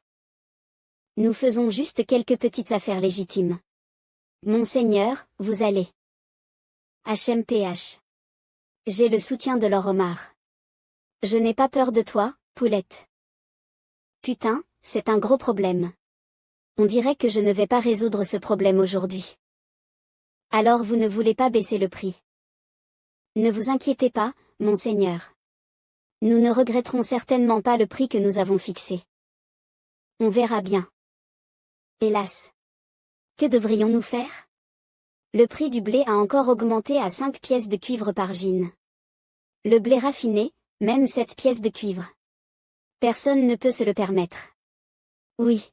Nous faisons juste quelques petites affaires légitimes. Monseigneur, vous allez. HMPH. J'ai le soutien de Lord Omar. Je n'ai pas peur de toi, poulette. Putain, c'est un gros problème. On dirait que je ne vais pas résoudre ce problème aujourd'hui. Alors vous ne voulez pas baisser le prix. Ne vous inquiétez pas, monseigneur. Nous ne regretterons certainement pas le prix que nous avons fixé. On verra bien. Hélas. Que devrions-nous faire? Le prix du blé a encore augmenté à 5 pièces de cuivre par gine. Le blé raffiné, même 7 pièces de cuivre. Personne ne peut se le permettre. Oui.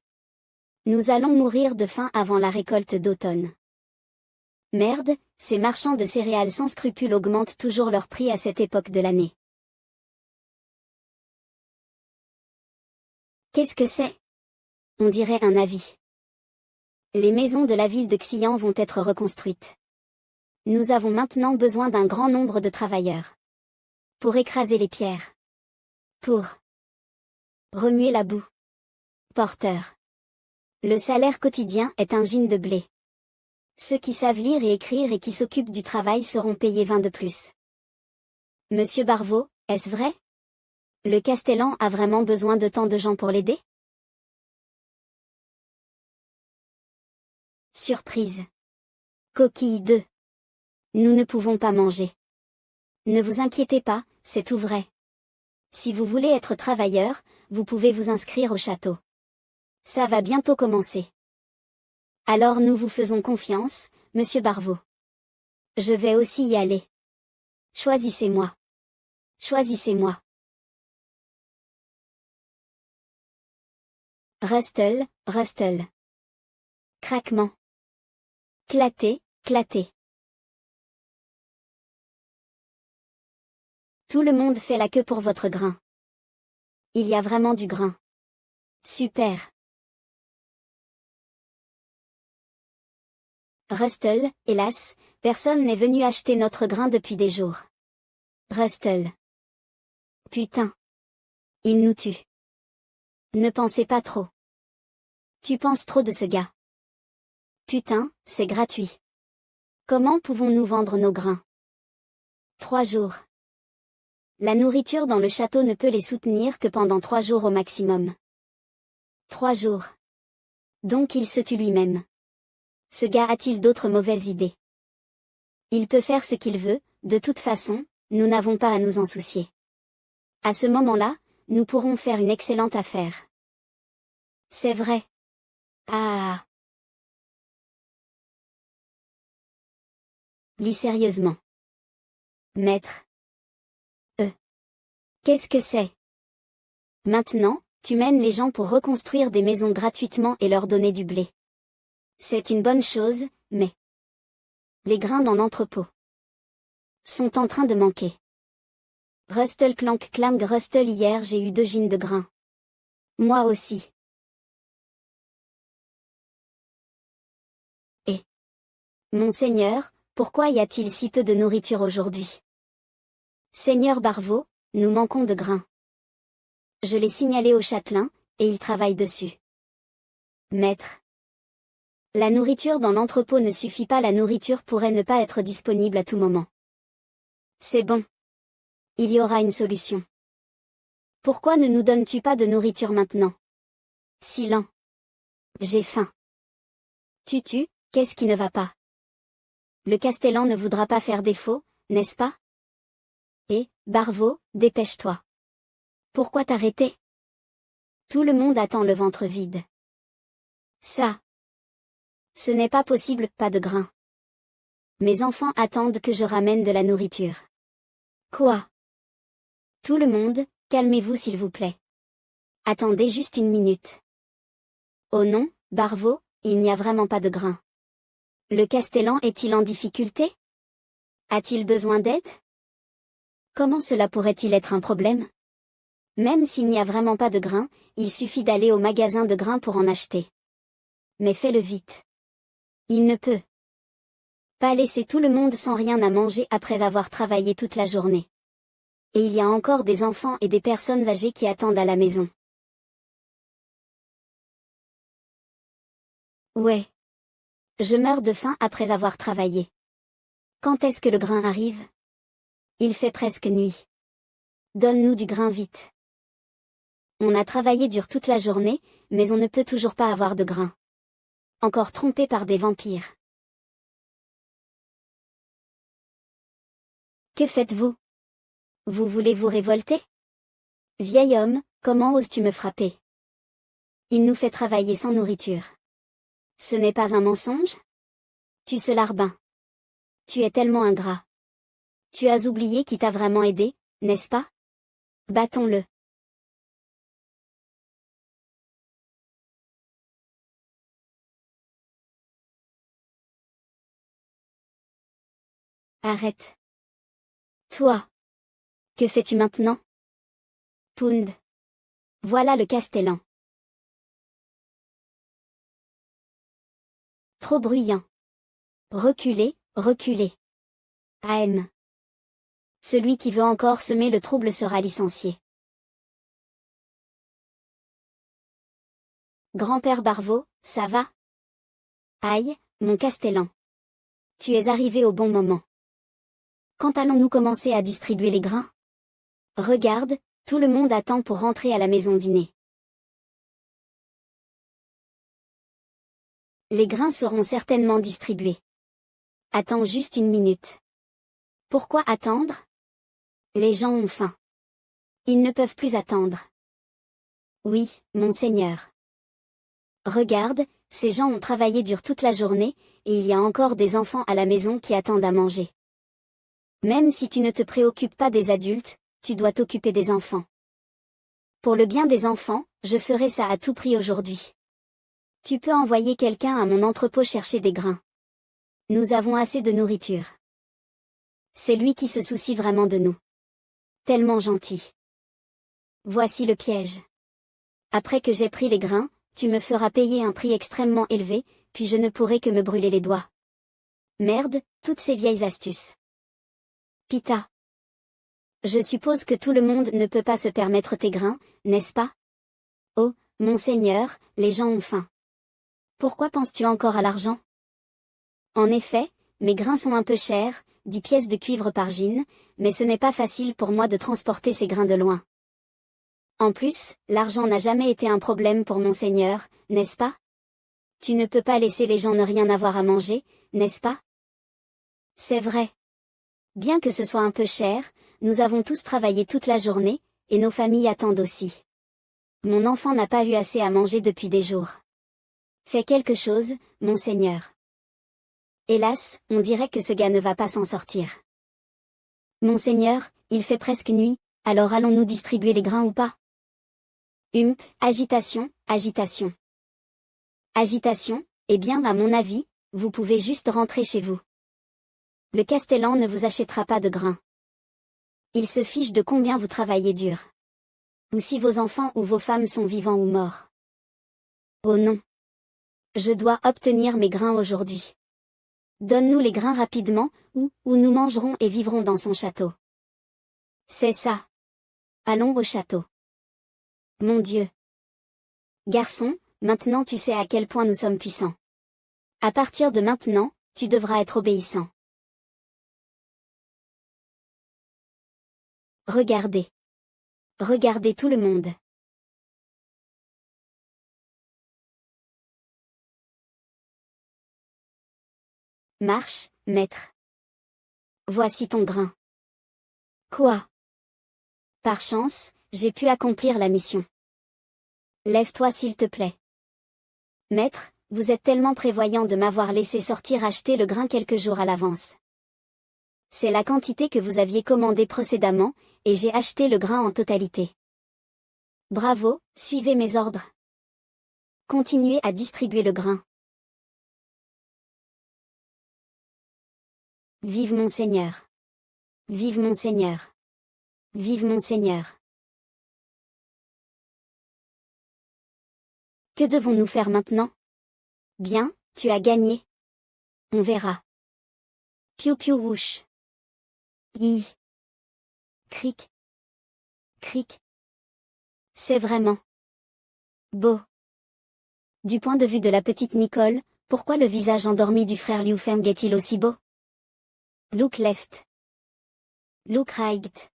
Nous allons mourir de faim avant la récolte d'automne. Merde, ces marchands de céréales sans scrupules augmentent toujours leur prix à cette époque de l'année. Qu'est-ce que c'est? On dirait un avis. Les maisons de la ville de Xi'an vont être reconstruites. Nous avons maintenant besoin d'un grand nombre de travailleurs. Pour écraser les pierres. Pour remuer la boue. Porteur. Le salaire quotidien est un gine de blé. Ceux qui savent lire et écrire et qui s'occupent du travail seront payés 20 de plus. Monsieur Barveau, est-ce vrai? Le Castellan a vraiment besoin de tant de gens pour l'aider? Surprise. Coquille 2. Nous ne pouvons pas manger. Ne vous inquiétez pas, c'est tout vrai. Si vous voulez être travailleur, vous pouvez vous inscrire au château. Ça va bientôt commencer. Alors nous vous faisons confiance, monsieur Barveau. Je vais aussi y aller. Choisissez-moi. Choisissez-moi. Rustle, rustle. Craquement. Claté, claté. Tout le monde fait la queue pour votre grain. Il y a vraiment du grain. Super. Rustle, hélas, personne n'est venu acheter notre grain depuis des jours. Rustle. Putain. Il nous tue. Ne pensez pas trop. Tu penses trop de ce gars. Putain, c'est gratuit. Comment pouvons-nous vendre nos grains? 3 jours. La nourriture dans le château ne peut les soutenir que pendant 3 jours au maximum. 3 jours. Donc il se tue lui-même. Ce gars a-t-il d'autres mauvaises idées? Il peut faire ce qu'il veut, de toute façon, nous n'avons pas à nous en soucier. À ce moment-là, nous pourrons faire une excellente affaire. C'est vrai. Ah. Lis sérieusement. Maître. Qu'est-ce que c'est? Maintenant, tu mènes les gens pour reconstruire des maisons gratuitement et leur donner du blé. C'est une bonne chose, mais les grains dans l'entrepôt sont en train de manquer. Rustle clank clang Rustle hier j'ai eu 2 gines de grains. Moi aussi. Et Monseigneur, pourquoi y a-t-il si peu de nourriture aujourd'hui? Seigneur Barveau, nous manquons de grains. Je l'ai signalé au châtelain, et il travaille dessus. Maître. La nourriture dans l'entrepôt ne suffit pas, la nourriture pourrait ne pas être disponible à tout moment. C'est bon. Il y aura une solution. Pourquoi ne nous donnes-tu pas de nourriture maintenant? Si lent. J'ai faim. Tutu, qu'est-ce qui ne va pas? Le Castellan ne voudra pas faire défaut, n'est-ce pas? Et, Barveau, dépêche-toi. Pourquoi t'arrêter? Tout le monde attend le ventre vide. Ça. Ce n'est pas possible, pas de grain. Mes enfants attendent que je ramène de la nourriture. Quoi? Tout le monde, calmez-vous s'il vous plaît. Attendez juste une minute. Oh non, Barveau, il n'y a vraiment pas de grain. Le Castellan est-il en difficulté? A-t-il besoin d'aide? Comment cela pourrait-il être un problème? Même s'il n'y a vraiment pas de grains, il suffit d'aller au magasin de grains pour en acheter. Mais fais-le vite. Il ne peut pas laisser tout le monde sans rien à manger après avoir travaillé toute la journée. Et il y a encore des enfants et des personnes âgées qui attendent à la maison. Ouais. Je meurs de faim après avoir travaillé. Quand est-ce que le grain arrive? Il fait presque nuit. Donne-nous du grain vite. On a travaillé dur toute la journée, mais on ne peut toujours pas avoir de grain. Encore trompé par des vampires. Que faites-vous? Vous voulez vous révolter? Vieil homme, comment oses-tu me frapper? Il nous fait travailler sans nourriture. Ce n'est pas un mensonge? Tu ce larbin. Tu es tellement ingrat. Tu as oublié qui t'a vraiment aidé, n'est-ce pas? Battons-le. Arrête. Toi. Que fais-tu maintenant? Pound. Voilà le Castellan. Trop bruyant. Reculez, reculez. AM. Celui qui veut encore semer le trouble sera licencié. Grand-père Barveau, ça va? Aïe, mon Castellan. Tu es arrivé au bon moment. Quand allons-nous commencer à distribuer les grains? Regarde, tout le monde attend pour rentrer à la maison dîner. Les grains seront certainement distribués. Attends juste une minute. Pourquoi attendre? Les gens ont faim. Ils ne peuvent plus attendre. Oui, monseigneur. Regarde, ces gens ont travaillé dur toute la journée, et il y a encore des enfants à la maison qui attendent à manger. Même si tu ne te préoccupes pas des adultes, tu dois t'occuper des enfants. Pour le bien des enfants, je ferai ça à tout prix aujourd'hui. Tu peux envoyer quelqu'un à mon entrepôt chercher des grains. Nous avons assez de nourriture. C'est lui qui se soucie vraiment de nous. Tellement gentil. Voici le piège. Après que j'ai pris les grains, tu me feras payer un prix extrêmement élevé, puis je ne pourrai que me brûler les doigts. Merde, toutes ces vieilles astuces. Pita. Je suppose que tout le monde ne peut pas se permettre tes grains, n'est-ce pas? Oh, monseigneur, les gens ont faim. Pourquoi penses-tu encore à l'argent? En effet, mes grains sont un peu chers, 10 pièces de cuivre par gine, mais ce n'est pas facile pour moi de transporter ces grains de loin. En plus, l'argent n'a jamais été un problème pour monseigneur, n'est-ce pas? Tu ne peux pas laisser les gens ne rien avoir à manger, n'est-ce pas? C'est vrai. Bien que ce soit un peu cher, nous avons tous travaillé toute la journée, et nos familles attendent aussi. Mon enfant n'a pas eu assez à manger depuis des jours. Fais quelque chose, monseigneur. Hélas, on dirait que ce gars ne va pas s'en sortir. Monseigneur, il fait presque nuit, alors allons-nous distribuer les grains ou pas? Agitation, agitation. Agitation, eh bien à mon avis, vous pouvez juste rentrer chez vous. Le Castellan ne vous achètera pas de grains. Il se fiche de combien vous travaillez dur. Ou si vos enfants ou vos femmes sont vivants ou morts. Oh non. Je dois obtenir mes grains aujourd'hui. Donne-nous les grains rapidement, ou nous mangerons et vivrons dans son château. C'est ça. Allons au château. Mon Dieu. Garçon, maintenant tu sais à quel point nous sommes puissants. À partir de maintenant, tu devras être obéissant. Regardez. Regardez tout le monde. Marche, maître. Voici ton grain. Quoi? Par chance, j'ai pu accomplir la mission. Lève-toi s'il te plaît. Maître, vous êtes tellement prévoyant de m'avoir laissé sortir acheter le grain quelques jours à l'avance. C'est la quantité que vous aviez commandée précédemment, et j'ai acheté le grain en totalité. Bravo, suivez mes ordres. Continuez à distribuer le grain. Vive Monseigneur. Vive Monseigneur. Vive mon Seigneur. Que devons-nous faire maintenant? Bien, tu as gagné. On verra. Piou piou whoosh. Hi. Cric. Cric. C'est vraiment beau. Du point de vue de la petite Nicole, pourquoi le visage endormi du frère Liu Feng est-il aussi beau? Look left. Look right.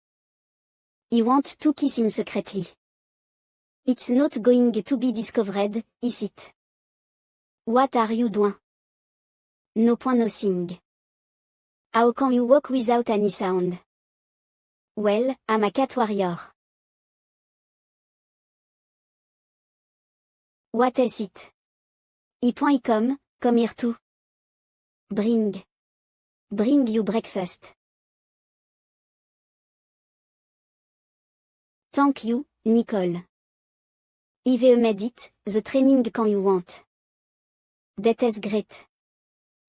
I want to kiss him secretly. It's not going to be discovered, is it? What are you doing? No point nothing. How can you walk without any sound? Well, I'm a cat warrior. What is it? I.com, come here too. Bring you breakfast. Thank you, Nicole. I've made it, the training can you want. That is great.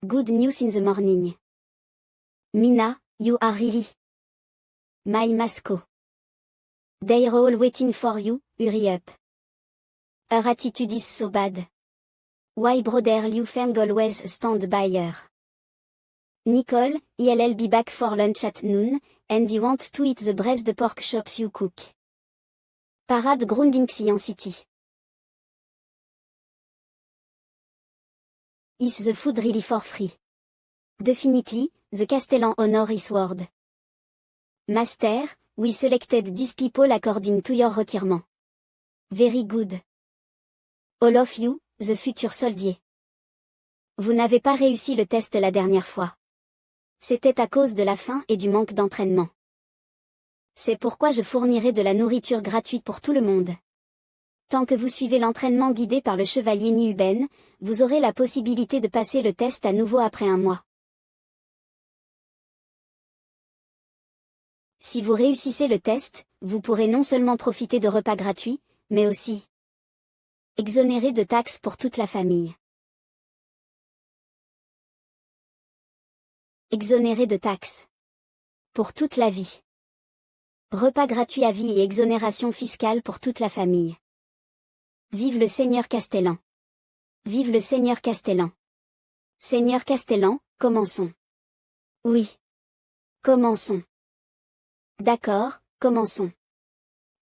Good news in the morning. Mina, you are really my mascot. They're all waiting for you, hurry up. Her attitude is so bad. Why brother Liu Feng always stand by her? Nicole, I'll be back for lunch at noon, and you want to eat the braised pork chops you cook. Parade grounding Xi'an City. Is the food really for free? Definitely, the Castellan honor is word. Master, we selected these people according to your requirement. Very good. All of you, the future soldier. Vous n'avez pas réussi le test la dernière fois. C'était à cause de la faim et du manque d'entraînement. C'est pourquoi je fournirai de la nourriture gratuite pour tout le monde. Tant que vous suivez l'entraînement guidé par le chevalier Niuben, vous aurez la possibilité de passer le test à nouveau après un mois. Si vous réussissez le test, vous pourrez non seulement profiter de repas gratuits, mais aussi exonéré de taxes pour toute la famille. Exonéré de taxes pour toute la vie. Repas gratuits à vie et exonération fiscale pour toute la famille. Vive le Seigneur Castellan. Vive le Seigneur Castellan. Seigneur Castellan, commençons. Oui. Commençons. D'accord, commençons.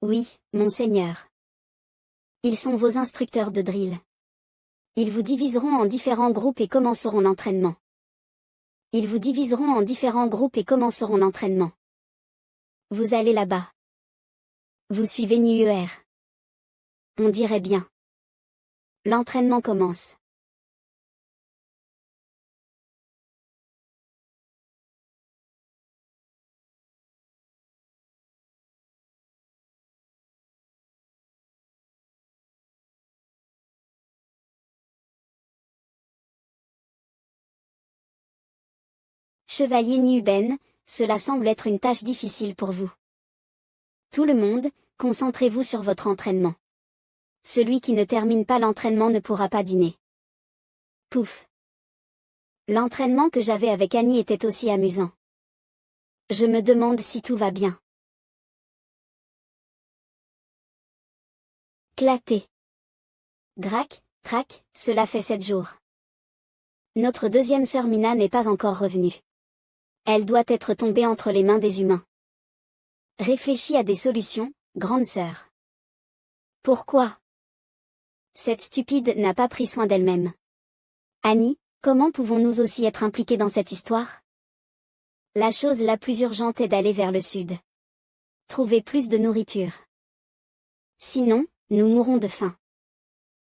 Oui, mon Seigneur. Ils sont vos instructeurs de drill. Ils vous diviseront en différents groupes et commenceront l'entraînement. Ils vous diviseront en différents groupes et commenceront l'entraînement. Vous allez là-bas. Vous suivez Niuer. On dirait bien. L'entraînement commence. Chevalier Niuben, cela semble être une tâche difficile pour vous. Tout le monde, concentrez-vous sur votre entraînement. Celui qui ne termine pas l'entraînement ne pourra pas dîner. Pouf. L'entraînement que j'avais avec Annie était aussi amusant. Je me demande si tout va bien. Claté. Grac, crac, cela fait 7 jours. Notre deuxième sœur Mina n'est pas encore revenue. Elle doit être tombée entre les mains des humains. Réfléchis à des solutions, grande sœur. Pourquoi? Cette stupide n'a pas pris soin d'elle-même. Annie, comment pouvons-nous aussi être impliqués dans cette histoire? La chose la plus urgente est d'aller vers le sud. Trouver plus de nourriture. Sinon, nous mourrons de faim.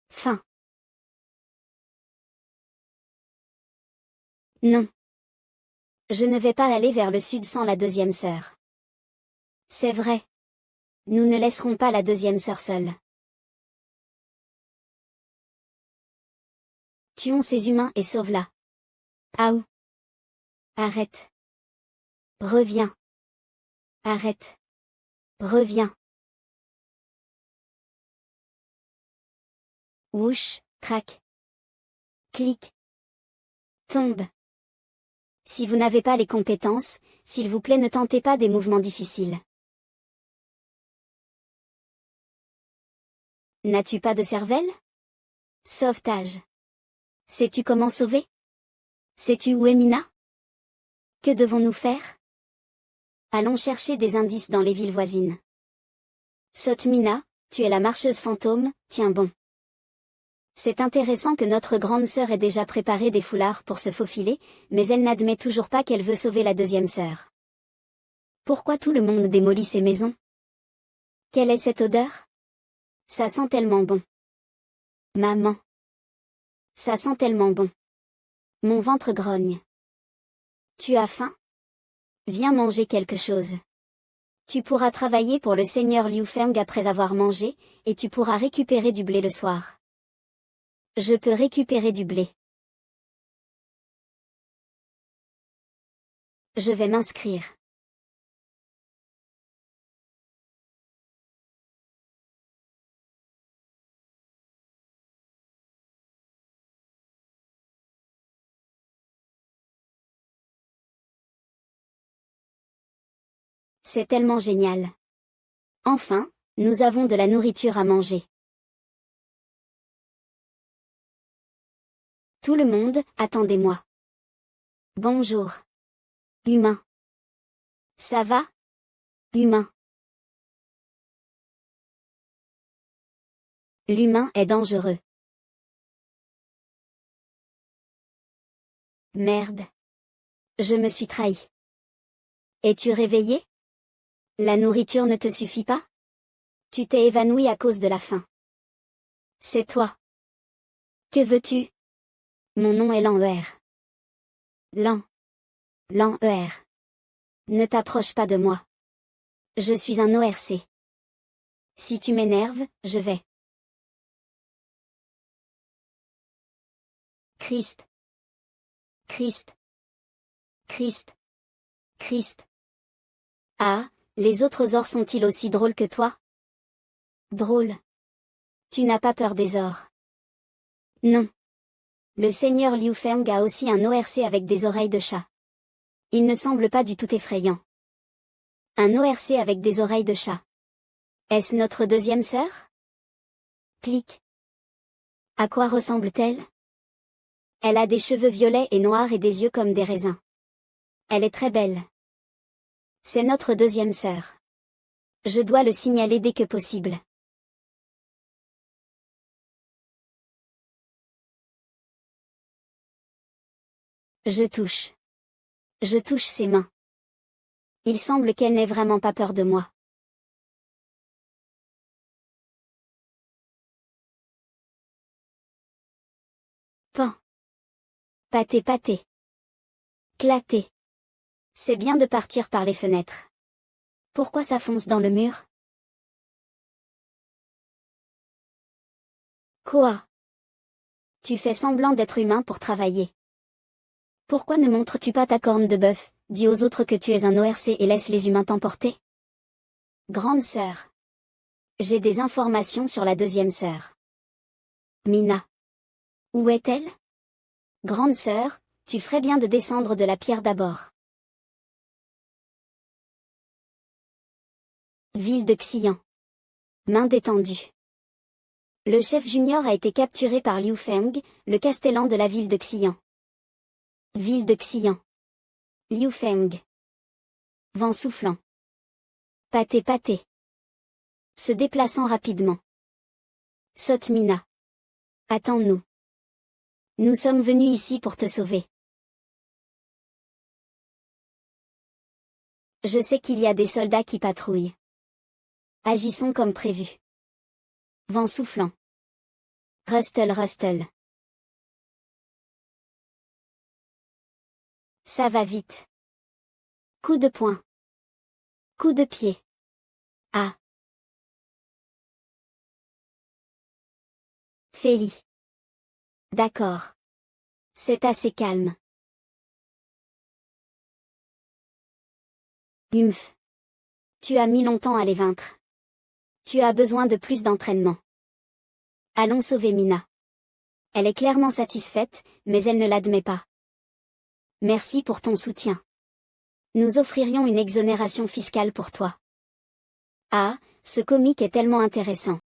Faim. Non. Je ne vais pas aller vers le sud sans la deuxième sœur. C'est vrai. Nous ne laisserons pas la deuxième sœur seule. Tuons ces humains et sauve-la. Aou. Arrête. Reviens. Arrête. Reviens. Whoosh, crac. Clic. Tombe. Si vous n'avez pas les compétences, s'il vous plaît ne tentez pas des mouvements difficiles. N'as-tu pas de cervelle? Sauvetage. Sais-tu comment sauver? Sais-tu où est Mina? Que devons-nous faire? Allons chercher des indices dans les villes voisines. Saute Mina, tu es la marcheuse fantôme, tiens bon. C'est intéressant que notre grande sœur ait déjà préparé des foulards pour se faufiler, mais elle n'admet toujours pas qu'elle veut sauver la deuxième sœur. Pourquoi tout le monde démolit ses maisons? Quelle est cette odeur? Ça sent tellement bon. Maman. Ça sent tellement bon. Mon ventre grogne. Tu as faim? Viens manger quelque chose. Tu pourras travailler pour le seigneur Liu Feng après avoir mangé, et tu pourras récupérer du blé le soir. Je peux récupérer du blé. Je vais m'inscrire. C'est tellement génial. Enfin, nous avons de la nourriture à manger. Tout le monde, attendez-moi. Bonjour. Humain. Ça va? Humain. L'humain est dangereux. Merde. Je me suis trahi. Es-tu réveillé? La nourriture ne te suffit pas? Tu t'es évanoui à cause de la faim. C'est toi. Que veux-tu? Mon nom est Lan-ER. Lan-ER. Ne t'approche pas de moi. Je suis un ORC. Si tu m'énerves, je vais. Crisp. Crisp. Crisp. Crisp. Ah, les autres ors sont-ils aussi drôles que toi? Drôle. Tu n'as pas peur des ors. Non. Le seigneur Liu Feng a aussi un ORC avec des oreilles de chat. Il ne semble pas du tout effrayant. Un ORC avec des oreilles de chat. Est-ce notre deuxième sœur? Clic. À quoi ressemble-t-elle? Elle a des cheveux violets et noirs et des yeux comme des raisins. Elle est très belle. C'est notre deuxième sœur. Je dois le signaler dès que possible. Je touche. Je touche ses mains. Il semble qu'elle n'ait vraiment pas peur de moi. Pan. Pâté pâté. Claté. C'est bien de partir par les fenêtres. Pourquoi ça fonce dans le mur? Quoi? Tu fais semblant d'être humain pour travailler. Pourquoi ne montres-tu pas ta corne de bœuf? Dis aux autres que tu es un ORC et laisse les humains t'emporter. Grande sœur. J'ai des informations sur la deuxième sœur. Mina. Où est-elle? Grande sœur, tu ferais bien de descendre de la pierre d'abord. Ville de Xian. Main détendue. Le chef junior a été capturé par Liu Feng, le castellan de la ville de Xian. Ville de Xian. Liu Feng. Vent soufflant. Pâté pâté. Se déplaçant rapidement. Saute Mina. Attends-nous. Nous sommes venus ici pour te sauver. Je sais qu'il y a des soldats qui patrouillent. Agissons comme prévu. Vent soufflant. Rustle rustle. Ça va vite. Coup de poing. Coup de pied. Ah. Félie. D'accord. C'est assez calme. Humph. Tu as mis longtemps à les vaincre. Tu as besoin de plus d'entraînement. Allons sauver Mina. Elle est clairement satisfaite, mais elle ne l'admet pas. Merci pour ton soutien. Nous offririons une exonération fiscale pour toi. Ah, ce comique est tellement intéressant.